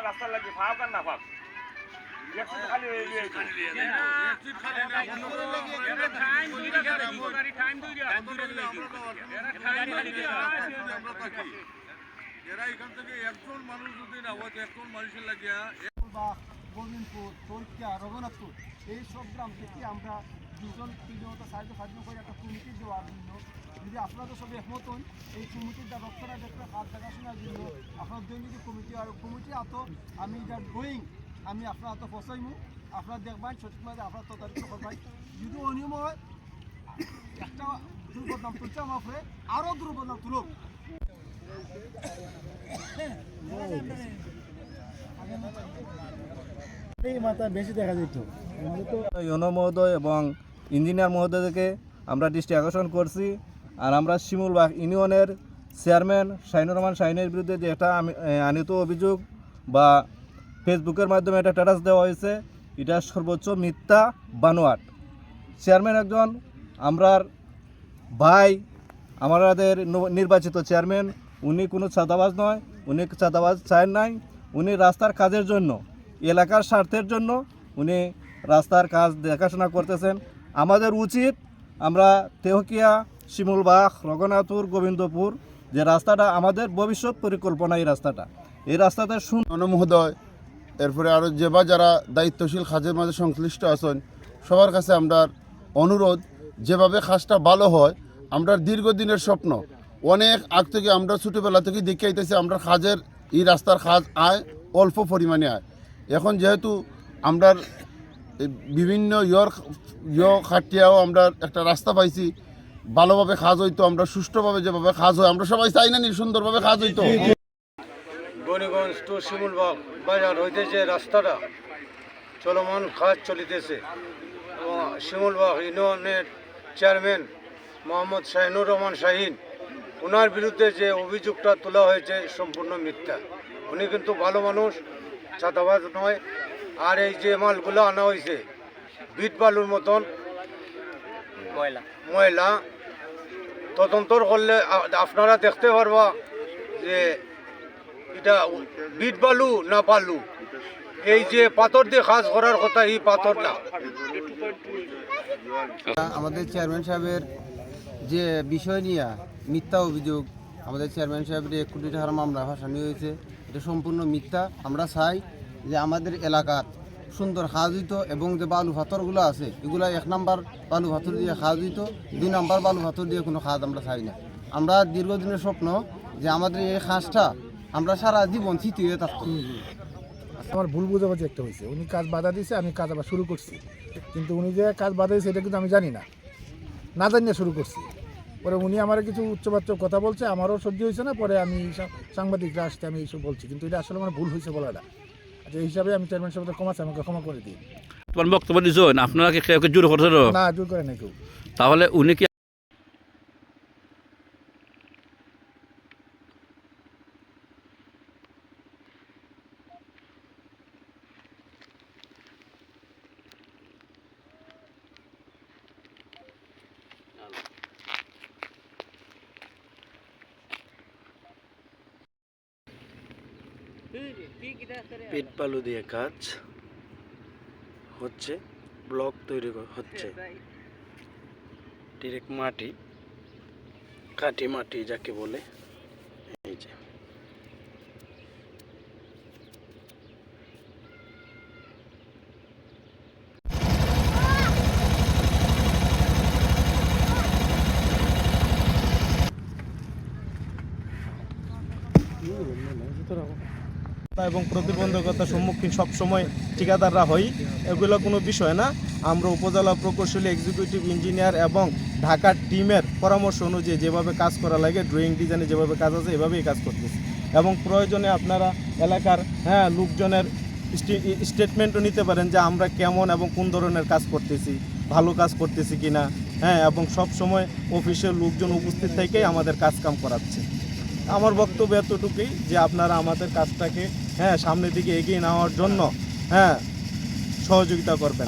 রাস্তা লাগে ফাঁক আর না ফাঁক খালি এরা এখান থেকে একজন মানুষ যদি না হয় একজন মানুষের লাগিয়া গোবিন্দপুর চৈত্যা রঘুনাথপুর এই সব গ্রাম থেকে আমরা দুজন তিনজন সাহায্য করে একটা কমিটি দেওয়ার জন্য যদি আপনারা সব একমত হন এই কমিটির রক্ষাটা দেখতে হাত দেখাশোনার জন্য আপনার দৈনিক কমিটি আর কমিটি এত আমি এটা ড্রয়িং আমি আপনার এত ফসাইমু আপনারা দেখবেন সঠিকভাবে আপনার তদারকি করবেন যদি অনিয়ম হয় একটা দুর্বদনাম তুলছে আমার উপরে আরও দুর্বদনাম তুলুক। বেশি দেখা যেত ইউনো মহোদয় এবং ইঞ্জিনিয়ার মহোদয়কে আমরা দৃষ্টি আকর্ষণ করছি। আর আমরা শিমুলবাগ ইউনিয়নের চেয়ারম্যান শাহিনুর রহমান শাহিনের বিরুদ্ধে যে একটা আনিত অভিযোগ বা ফেসবুকের মাধ্যমে একটা স্ট্যাটাস দেওয়া হয়েছে, এটা সর্বোচ্চ মিথ্যা বানোয়াট। চেয়ারম্যান একজন আমরার ভাই, আমাদের নির্বাচিত চেয়ারম্যান, উনি কোনো চাঁদাবাজ নয়, উনি চাঁদাবাজ চায় নাই। উনি রাস্তার কাজের জন্য, এলাকার স্বার্থের জন্য উনি রাস্তার কাজ দেখাশোনা করতেছেন। আমাদের উচিত আমরা তেহকিয়া, শিমুলবাগ, রঘুনাথপুর, গোবিন্দপুর যে রাস্তাটা আমাদের ভবিষ্যৎ পরিকল্পনা, এই রাস্তাতে মহোদয়, এরপরে আরও যারা দায়িত্বশীল কাজের মাঝে সংশ্লিষ্ট আছেন সবার কাছে আমরা অনুরোধ, যেভাবে কাজটা ভালো হয়, আমরা দীর্ঘদিনের স্বপ্ন অনেক আগ থেকে আমরা ছোটোবেলা থেকে দেখে আইতেছি আমরা কাজের এই রাস্তার কাজ আয় অল্প পরিমাণে আয়। এখন যেহেতু আমরা বিভিন্ন খাটিয়াও আমরা একটা রাস্তা পাইছি, ভালোভাবে কাজ হইতো, আমরা সুষ্ঠুভাবে যেভাবে কাজ হয় আমরা সবাই চাই না সুন্দরভাবে কাজ হইতো। গণিগঞ্জ টু শিমুলবাগ বাজার হইতে যে রাস্তাটা চলমান কাজ চলিতেছে এবং শিমুলবাগ ইউনিয়নের চেয়ারম্যান মোহাম্মদ শাহিনুর রহমান শাহিন, ওনার বিরুদ্ধে যে অভিযোগটা তোলা হয়েছে সম্পূর্ণ মিথ্যা। উনি কিন্তু ভালো মানুষ, চাঁদাবাজ নয়। আর এই যে মালগুলো আনা হয়েছে বিট বালুর মতন ময়লা, তদন্ত করলে আপনারা দেখতে পারবা যে এটা বিট বালু না বালু। এই যে পাথর দিয়ে কাজ করার কথা, এই পাথর না। আমাদের চেয়ারম্যান সাহেবের যে বিষয় নিয়ে মিথ্যা অভিযোগ, আমাদের চেয়ারম্যান সাহেবের 1 কোটি টাকার মামলা ফাঁসানো হয়েছে, এটা সম্পূর্ণ মিথ্যা। আমরা চাই যে আমাদের এলাকার সুন্দর কাজ হইতো এবং যে বালু পাথরগুলো আছে এগুলো 1 নাম্বার বালু পাথর দিয়ে কাজ হইতো, 2 নাম্বার বালু পাথর দিয়ে কোনো কাজ আমরা চাই না। আমরা দীর্ঘদিনের স্বপ্ন যে আমাদের এই কাজটা আমরা সারা জীবন স্মৃতি হয়ে থাকতো। আমার ভুল বোঝাবুঝি একটা হয়েছে, উনি কাজ বাধা দিয়েছে, আমি কাজ আবার শুরু করছি, কিন্তু উনি যে কাজ বাধা দিয়েছে এটা কিন্তু আমি জানি না, না জানিয়ে শুরু করছি। পরে উনি আমার কিছু উচ্চবাচ্য কথা বলছে, আমারও সহ্য হয়েছে না, পরে আমি সাংবাদিকরা আসতে আমি এইসব বলছি, কিন্তু এটা আসলে আমার ভুল হয়েছে বলাটা। আচ্ছা, এই হিসাবে আমি চেয়ারম্যান সাহেবের ক্ষমা চাই, আমাকে ক্ষমা করে দিই। তোমার বক্তব্য দিয়েছেন, আপনারা কি কেউ জোর করছেন? না, জোর করে না কেউ। তাহলে উনি কি পিট বালু দিয়ে কাজ হচ্ছে, ব্লক তৈরি হচ্ছে, ডিরেক্ট মাটি, কাটি মাটি যাকে বলে। এই যে এবং প্রতিবন্ধকতার সম্মুখীন সবসময় ঠিকাদাররা হই, এগুলো কোনো বিষয় না। আমরা উপজেলা প্রকৌশলী, এক্সিকিউটিভ ইঞ্জিনিয়ার এবং ঢাকার টিমের পরামর্শ অনুযায়ী যেভাবে কাজ করা লাগে, ড্রয়িং ডিজাইনে যেভাবে কাজ আছে এভাবেই কাজ করতেছি। এবং প্রয়োজনে আপনারা এলাকার লোকজনের স্টেটমেন্টও নিতে পারেন যে আমরা কেমন এবং কোন ধরনের কাজ করতেছি, ভালো কাজ করতেছি কিনা। এবং সব সময় অফিসের লোকজন উপস্থিত থেকেই আমাদের কাজকাম করাচ্ছে। আমার বক্তব্য এতটুকুই যে আপনারা আমাদের কাজটাকে সামনের দিকে এগিয়ে নেওয়ার জন্য সহযোগিতা করবেন।